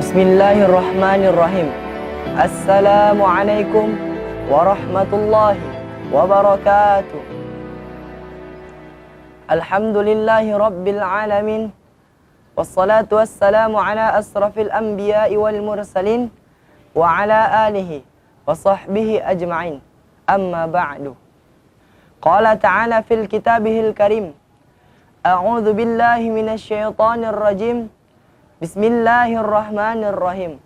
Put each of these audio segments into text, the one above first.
Bismillahirrahmanirrahim. Assalamualaikum warahmatullahi wabarakatuh. Alhamdulillahi rabbil alamin. Wassalatu wassalamu ala asrafil anbiya'i wal mursalin wa ala alihi wa sahbihi ajma'in. Amma ba'du. Qala ta'ala fil kitabihil karim. A'udzu billahi minasy syaithanir rajim. Bismillahirrahmanirrahim.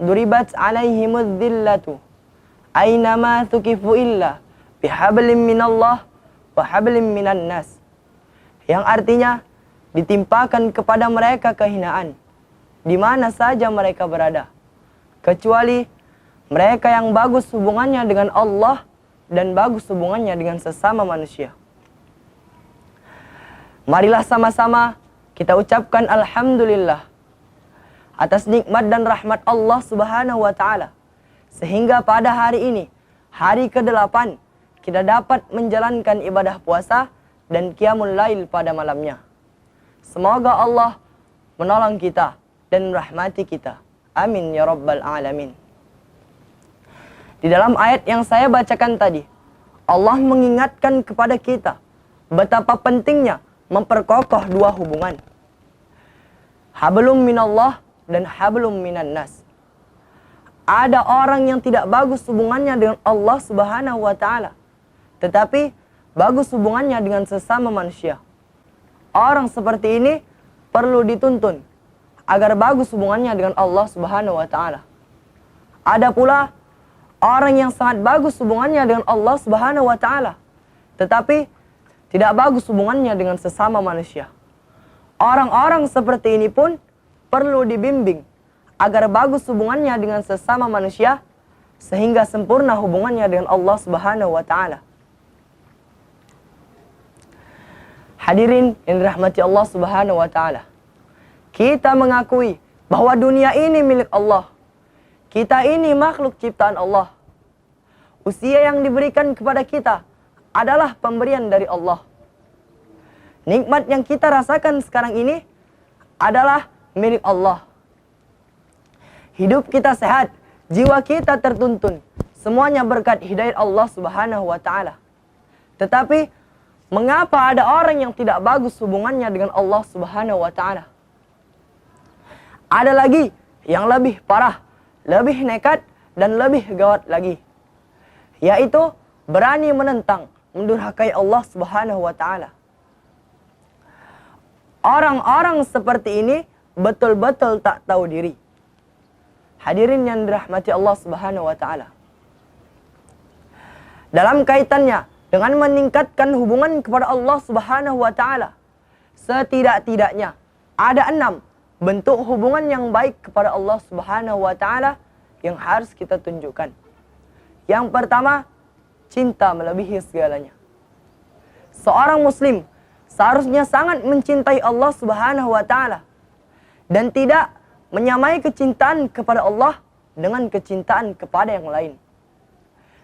Duribat alaihimudz dhillatu aynama thuqifu illa bihablim minallah wa hablim minan nas. Yang artinya ditimpakan kepada mereka kehinaan di mana saja mereka berada, kecuali mereka yang bagus hubungannya dengan Allah dan bagus hubungannya dengan sesama manusia. Marilah sama-sama kita ucapkan alhamdulillah atas nikmat dan rahmat Allah Subhanahu wa taala, sehingga pada hari ini, hari ke-8, kita dapat menjalankan ibadah puasa dan qiyamul lail pada malamnya. Semoga Allah menolong kita dan merahmati kita. Amin ya rabbal alamin. Di dalam ayat yang saya bacakan tadi, Allah mengingatkan kepada kita betapa pentingnya memperkokoh dua hubungan. Hablum minallah dan hablum minan nas. Ada orang yang tidak bagus hubungannya dengan Allah Subhanahu wa taala, tetapi bagus hubungannya dengan sesama manusia. Orang seperti ini perlu dituntun agar bagus hubungannya dengan Allah Subhanahu wa taala. Ada pula orang yang sangat bagus hubungannya dengan Allah Subhanahu wa taala, tetapi tidak bagus hubungannya dengan sesama manusia. Orang-orang seperti ini pun perlu dibimbing agar bagus hubungannya dengan sesama manusia sehingga sempurna hubungannya dengan Allah Subhanahu wa taala. Hadirin yang dirahmati Allah Subhanahu wa taala. Kita mengakui bahwa dunia ini milik Allah. Kita ini makhluk ciptaan Allah. Usia yang diberikan kepada kita adalah pemberian dari Allah. Nikmat yang kita rasakan sekarang ini adalah milik Allah. Hidup kita sehat, jiwa kita tertuntun, semuanya berkat hidayah Allah Subhanahu wa taala. Tetapi mengapa ada orang yang tidak bagus hubungannya dengan Allah Subhanahu wa taala? Ada lagi yang lebih parah, lebih nekat dan lebih gawat lagi, yaitu berani menentang, mendurhakai Allah Subhanahu wa taala. Orang-orang seperti ini betul-betul tak tahu diri. Hadirin yang dirahmati Allah Subhanahu wa taala. Dalam kaitannya dengan meningkatkan hubungan kepada Allah Subhanahu wa taala, setidak-tidaknya ada 6 bentuk hubungan yang baik kepada Allah Subhanahu wa taala yang harus kita tunjukkan. Yang pertama, cinta melebihi segalanya. Seorang muslim seharusnya sangat mencintai Allah Subhanahu wa taala dan tidak menyamai kecintaan kepada Allah dengan kecintaan kepada yang lain.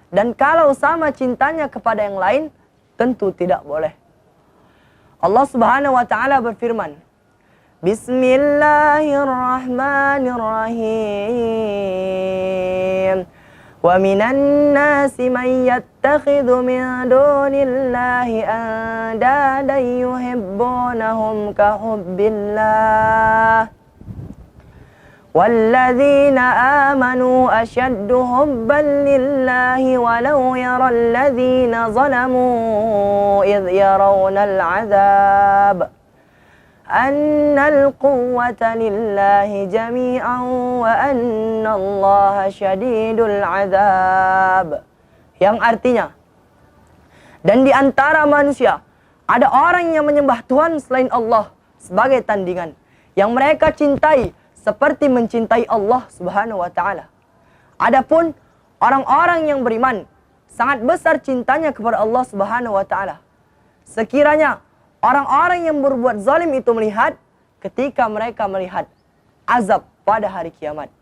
Dan kalau sama cintanya kepada yang lain, tentu tidak boleh. Allah Subhanahu wa taala berfirman, Bismillahirrahmanirrahim. Wa minan nasi man yattakhidhu min dunillahi andadan yuhibbunahum ka hubbillah. وَالَّذِينَ آمَنُوا أَشَدُّ حُبًّا لِلَّهِ وَلَوْ يَرَى الَّذِينَ ظَلَمُوا إِذْ يَرَوْنَ الْعَذَابَ أَنَّ الْقُوَّةَ لِلَّهِ جَمِيعًا وَأَنَّ اللَّهَ شَدِيدُ الْعَذَابِ. Yang artinya, dan di antara manusia ada orang yang menyembah Tuhan selain Allah sebagai tandingan, yang mereka cintai seperti mencintai Allah Subhanahu wa taala. Adapun orang-orang yang beriman sangat besar cintanya kepada Allah Subhanahu wa taala. Sekiranya orang-orang yang berbuat zalim itu melihat ketika mereka melihat azab pada hari kiamat,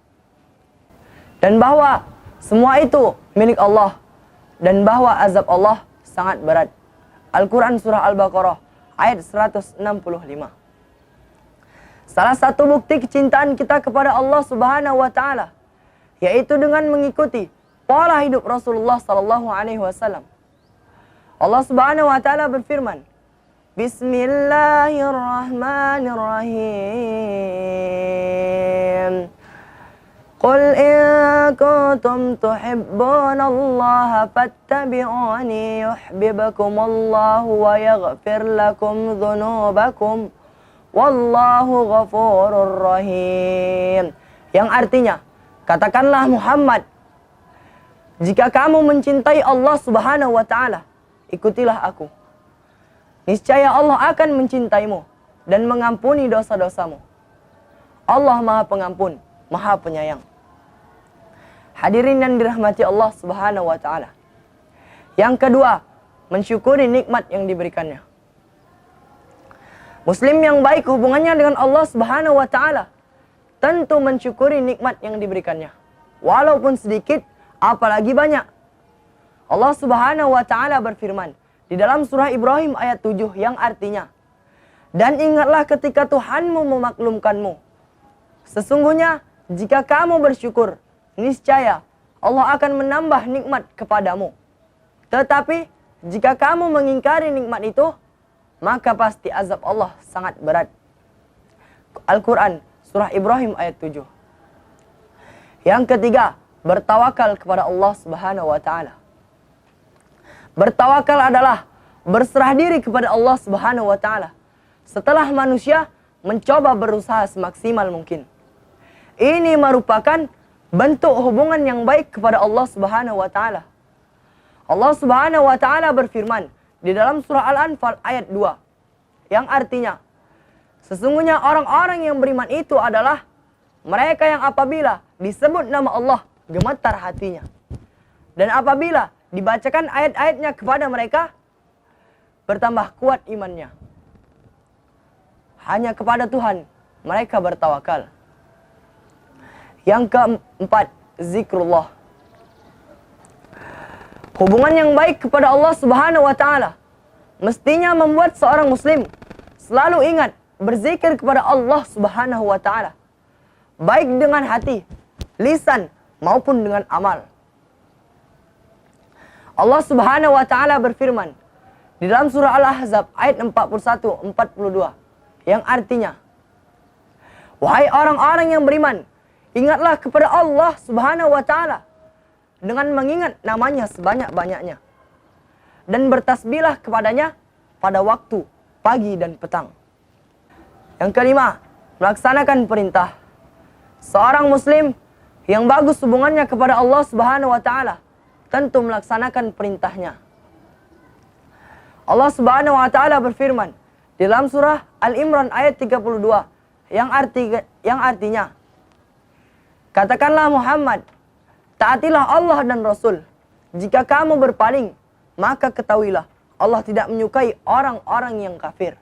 dan bahwa semua itu milik Allah dan bahwa azab Allah sangat berat. Al-Quran Surah Al-Baqarah ayat 165. Salah satu bukti kecintaan kita kepada Allah Subhanahu wa taala yaitu dengan mengikuti pola hidup Rasulullah sallallahu alaihi wasallam. Allah Subhanahu wa taala berfirman, Bismillahirrahmanirrahim. Qul in kuntum tuhibbunallaha fattabi'uni yuhibbukumullahu wa yaghfir lakum dzunubakum wallahu ghafurur rahim. Yang artinya, katakanlah Muhammad, jika kamu mencintai Allah Subhanahu wa taala, ikutilah aku. Niscaya Allah akan mencintaimu dan mengampuni dosa-dosamu. Allah Maha Pengampun, Maha Penyayang. Hadirin yang dirahmati Allah Subhanahu wa taala. Yang kedua, mensyukuri nikmat yang diberikannya. Muslim yang baik hubungannya dengan Allah Subhanahu wa taala tentu mensyukuri nikmat yang diberikannya. Walaupun sedikit, apalagi banyak. Allah Subhanahu wa taala berfirman di dalam surah Ibrahim ayat 7 yang artinya, dan ingatlah ketika Tuhanmu memaklumkanmu. Sesungguhnya jika kamu bersyukur, niscaya Allah akan menambah nikmat kepadamu. Tetapi jika kamu mengingkari nikmat itu, maka pasti azab Allah sangat berat. Al-Quran surah Ibrahim ayat 7. Yang ketiga, bertawakal kepada Allah Subhanahu wa taala. Bertawakal adalah berserah diri kepada Allah Subhanahu wa taala setelah manusia mencoba berusaha semaksimal mungkin. Ini merupakan bentuk hubungan yang baik kepada Allah Subhanahu wa taala. Allah Subhanahu wa taala berfirman di dalam surah Al-Anfal ayat 2 yang artinya, sesungguhnya orang-orang yang beriman itu adalah mereka yang apabila disebut nama Allah gemetar hatinya, dan apabila dibacakan ayat-ayatnya kepada mereka bertambah kuat imannya. Hanya kepada Tuhan mereka bertawakal. Yang keempat, zikrullah. Hubungan yang baik kepada Allah Subhanahu wa taala mestinya membuat seorang muslim selalu ingat berzikir kepada Allah Subhanahu wa taala, baik dengan hati, lisan maupun dengan amal. Allah Subhanahu wa taala berfirman di dalam surah Al-Ahzab ayat 41-42 yang artinya, wahai orang-orang yang beriman, ingatlah kepada Allah Subhanahu wa taala dengan mengingat namanya sebanyak-banyaknya, dan bertasbihlah kepadanya pada waktu pagi dan petang. Yang kelima, melaksanakan perintah. Seorang muslim yang bagus hubungannya kepada Allah Subhanahu wa taala tentu melaksanakan perintahnya. Allah Subhanahu wa taala berfirman di dalam surah Al-Imran ayat 32 yang artinya, katakanlah Muhammad, taatilah Allah dan Rasul. Jika kamu berpaling, maka ketahuilah Allah tidak menyukai orang-orang yang kafir.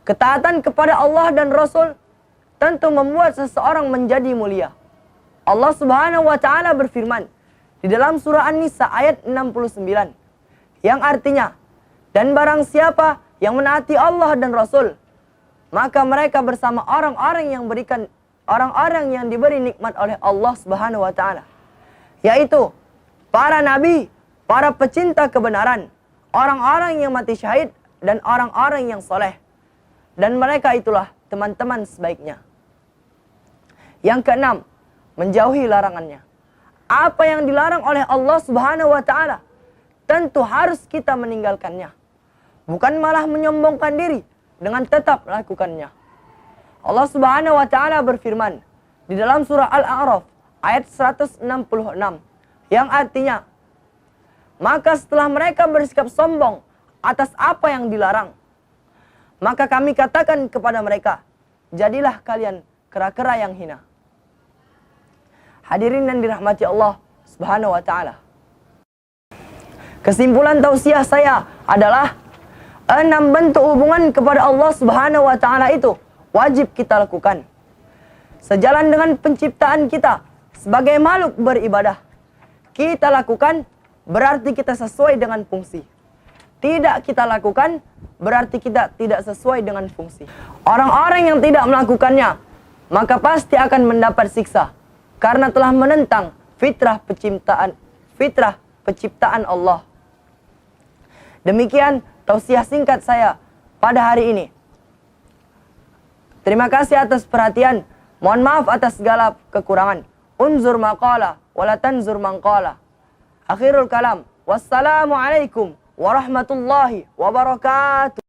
Ketaatan kepada Allah dan Rasul tentu membuat seseorang menjadi mulia. Allah Subhanahu wa taala berfirman di dalam surah An-Nisa ayat 69 yang artinya, dan barang siapa yang menaati Allah dan Rasul, maka mereka bersama orang-orang yang diberi nikmat oleh Allah Subhanahu wa taala, yaitu para nabi, para pecinta kebenaran, orang-orang yang mati syahid, dan orang-orang yang soleh. Dan mereka itulah teman-teman sebaiknya. Yang keenam, menjauhi larangannya. Apa yang dilarang oleh Allah Subhanahu wa taala tentu harus kita meninggalkannya, bukan malah menyombongkan diri dengan tetap melakukannya. Allah Subhanahu wa taala berfirman di dalam surah Al-A'raf ayat 166 yang artinya, maka setelah mereka bersikap sombong atas apa yang dilarang, maka kami katakan kepada mereka, jadilah kalian kera-kera yang hina. Hadirin yang dirahmati Allah Subhanahu wa taala. Kesimpulan tausiah saya adalah 6 bentuk hubungan kepada Allah Subhanahu wa taala itu wajib kita lakukan. Sejalan dengan penciptaan kita sebagai makhluk beribadah, kita lakukan berarti kita sesuai dengan fungsi. Tidak kita lakukan berarti kita tidak sesuai dengan fungsi. Orang-orang yang tidak melakukannya, maka pasti akan mendapat siksa karena telah menentang fitrah penciptaan Allah. Demikian tausiah singkat saya pada hari ini. Terima kasih atas perhatian. Mohon maaf atas segala kekurangan. Unzur maqala wala tanzur manqala. Akhirul kalam. Wassalamualaikum warahmatullahi wabarakatuh.